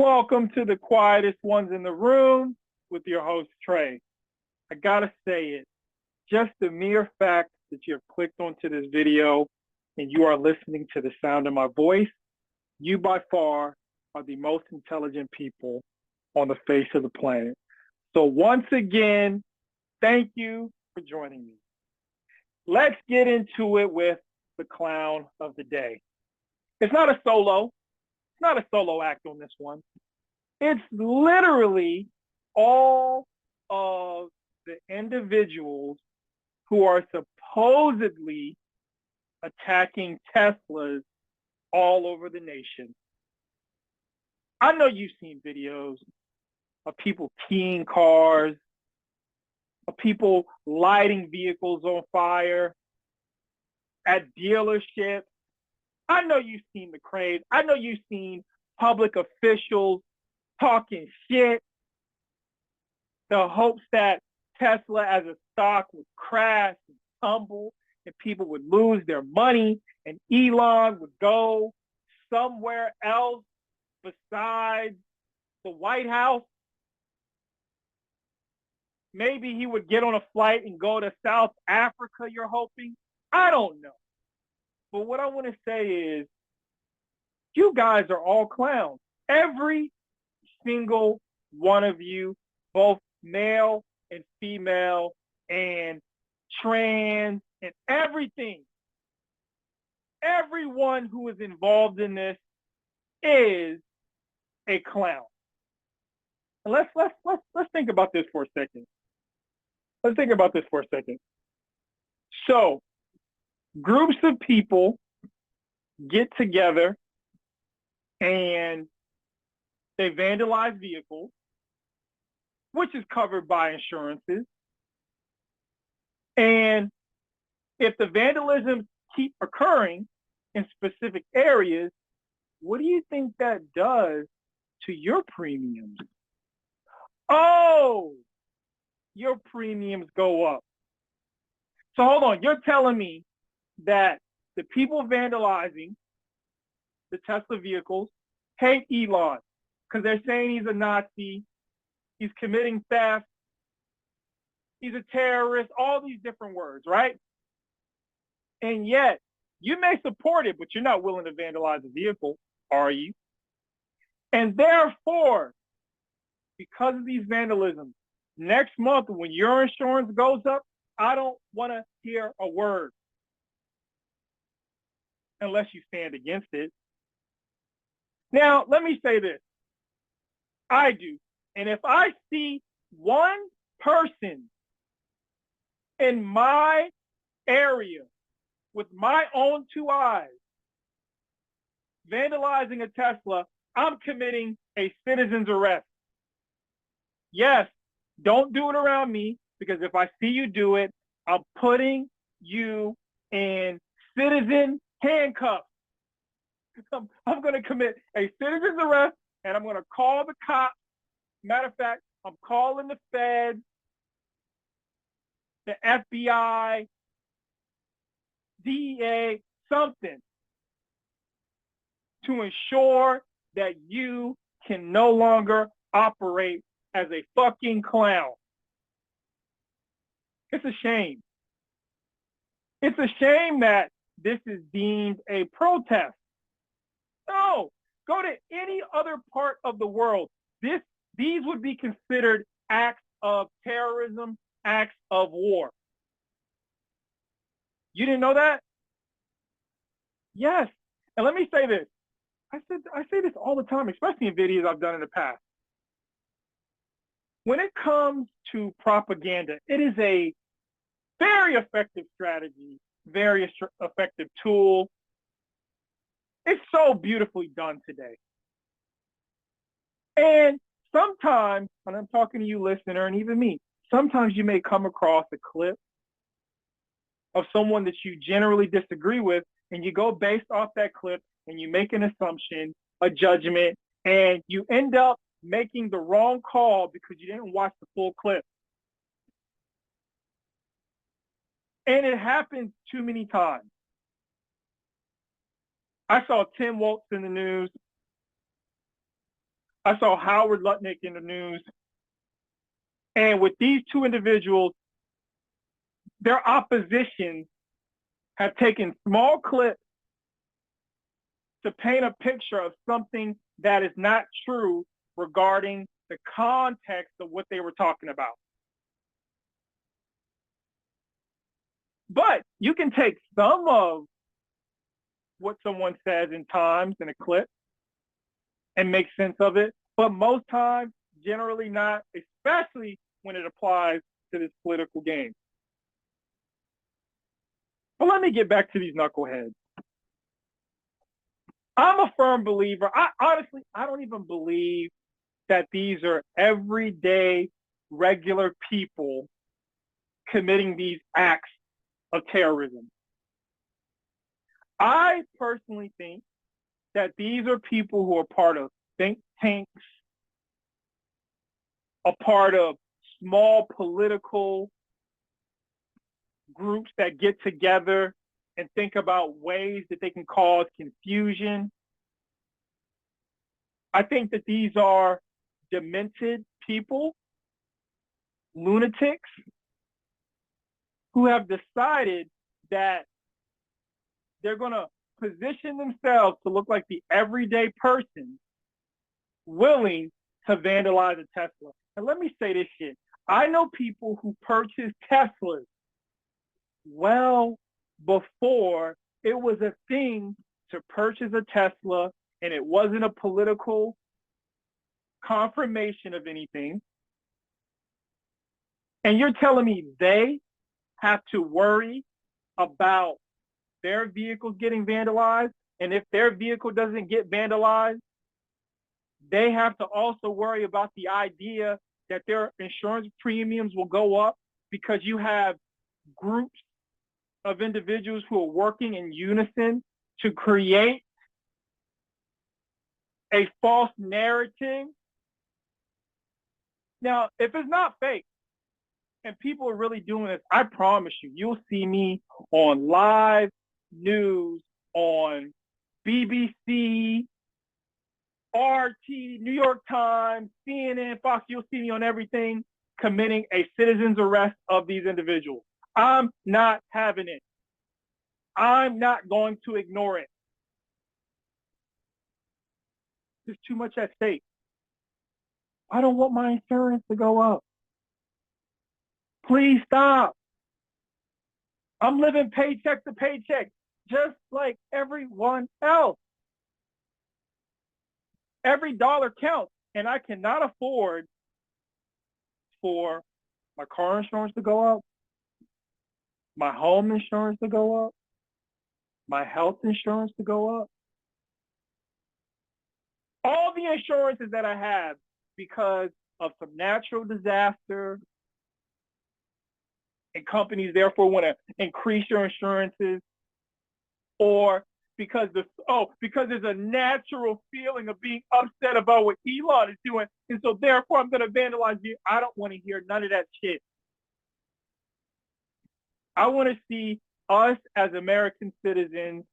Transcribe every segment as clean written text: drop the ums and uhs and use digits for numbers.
Welcome to the quietest ones in the room with your host, Trey. I gotta say it, just the mere fact that you have clicked onto this video and you are listening to the sound of my voice, you by far are the most intelligent people on the face of the planet. So once again, thank you for joining me. Let's get into it with the clown of the day. It's not a solo act on this one. It's literally all of the individuals who are supposedly attacking Teslas all over the nation. I know you've seen videos of people keying cars, of people lighting vehicles on fire at dealerships. I know you've seen the craze. I know you've seen public officials talking shit, the hopes that Tesla as a stock would crash and tumble and people would lose their money and Elon would go somewhere else besides the White House. Maybe he would get on a flight and go to South Africa, you're hoping. I don't know. But what I want to say is, you guys are all clowns. Every single one of you, both male and female and trans and everything. Everyone who is involved in this is a clown. And let's think about this for a second. Let's think about this for a second. So, groups of people get together and they vandalize vehicles, which is covered by insurances. And if the vandalism keep occurring in specific areas, what do you think that does to your premiums? Oh, your premiums go up. So hold on, you're telling me that the people vandalizing the Tesla vehicles hate Elon because they're saying he's a Nazi, he's committing theft, he's a terrorist, all these different words, right? And yet, you may support it, but you're not willing to vandalize the vehicle, are you? And therefore, because of these vandalisms, next month when your insurance goes up, I don't want to hear a word unless you stand against it. Now, let me say this. I do. And if I see one person in my area with my own two eyes vandalizing a Tesla, I'm committing a citizen's arrest. Yes, don't do it around me, because if I see you do it, I'm putting you in citizen handcuffs. I'm going to commit a citizen's arrest, and I'm going to call the cops. Matter of fact, I'm calling the Fed, the FBI, DEA, something to ensure that you can no longer operate as a fucking clown. It's a shame. It's a shame that this is deemed a protest. No, go to any other part of the world. These would be considered acts of terrorism, acts of war. You didn't know that? Yes. And let me say this. I say this all the time, especially in videos I've done in the past. When it comes to propaganda, it is a very effective strategy, very effective tool. It's so beautifully done today. And sometimes, and I'm talking to you, listener, and even me, sometimes you may come across a clip of someone that you generally disagree with, and you go based off that clip, and you make an assumption, a judgment, and you end up making the wrong call because you didn't watch the full clip. And it happens too many times. I saw Tim Waltz in the news. I saw Howard Lutnick in the news. And with these two individuals, their opposition have taken small clips to paint a picture of something that is not true regarding the context of what they were talking about. But you can take some of what someone says in times in a clip and make sense of it, but most times, generally not, especially when it applies to this political game. But let me get back to these knuckleheads. I'm a firm believer. Honestly, I don't even believe that these are everyday, regular people committing these acts of terrorism. I personally think that these are people who are part of think tanks, a part of small political groups that get together and think about ways that they can cause confusion. I think that these are demented people, lunatics, who have decided that they're going to position themselves to look like the everyday person willing to vandalize a Tesla. And let me say this shit. I know people who purchased Teslas well before it was a thing to purchase a Tesla, and it wasn't a political confirmation of anything. And you're telling me they have to worry about their vehicles getting vandalized, and if their vehicle doesn't get vandalized, they have to also worry about the idea that their insurance premiums will go up because you have groups of individuals who are working in unison to create a false narrative. Now, if it's not fake and people are really doing this, I promise you, you'll see me on live news on BBC, RT, New York Times, CNN, Fox. You'll see me on everything committing a citizen's arrest of these individuals. I'm not having it. I'm not going to ignore it. There's too much at stake. I don't want my insurance to go up. Please stop. I'm living paycheck to paycheck, just like everyone else. Every dollar counts, and I cannot afford for my car insurance to go up, my home insurance to go up, my health insurance to go up. All the insurances that I have because of some natural disaster, and companies therefore want to increase your insurances, or because there's a natural feeling of being upset about what Elon is doing, and so therefore I'm going to vandalize you. I don't want to hear none of that shit. I want to see us as American citizens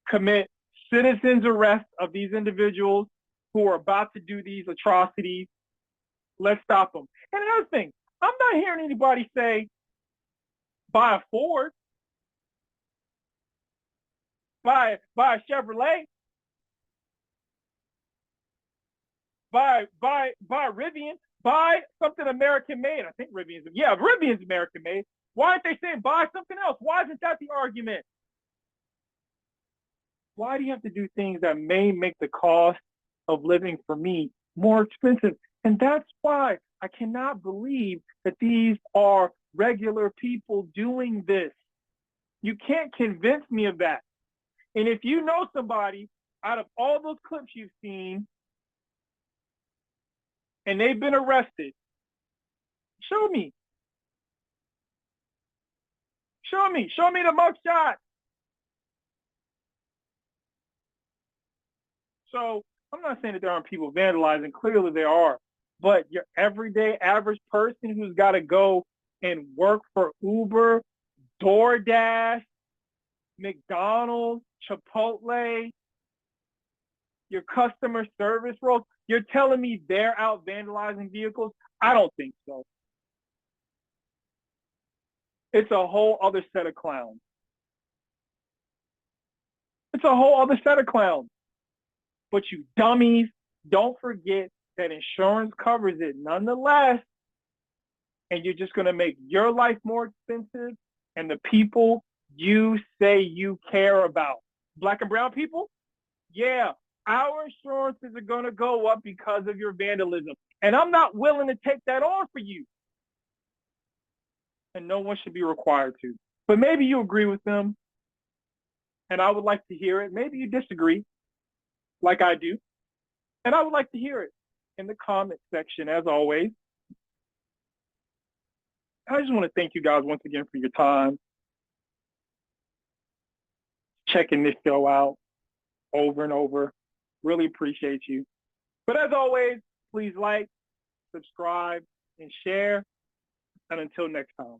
commit citizens' arrest of these individuals who are about to do these atrocities. Let's stop them. And another thing, I'm not hearing anybody say, buy a Ford, buy a Chevrolet, buy Rivian, buy something American made. I think Rivian's American made. Why aren't they saying buy something else? Why isn't that the argument? Why do you have to do things that may make the cost of living for me more expensive? And that's why I cannot believe that these are regular people doing this. You can't convince me of that. And if you know somebody out of all those clips you've seen and they've been arrested, show me. Show me the mugshot. So I'm not saying that there aren't people vandalizing. Clearly there are. But your everyday average person who's got to go and work for Uber, DoorDash, McDonald's, Chipotle, your customer service roles, you're telling me they're out vandalizing vehicles? I don't think so. It's a whole other set of clowns. It's a whole other set of clowns. But you dummies, don't forget that insurance covers it nonetheless. And you're just going to make your life more expensive and the people you say you care about. Black and brown people? Yeah, our insurances are going to go up because of your vandalism. And I'm not willing to take that on for you. And no one should be required to. But maybe you agree with them. And I would like to hear it. Maybe you disagree, like I do. And I would like to hear it in the comment section, as always. I just want to thank you guys once again for your time, checking this show out over and over. Really appreciate you. But as always, please like, subscribe, and share. And until next time.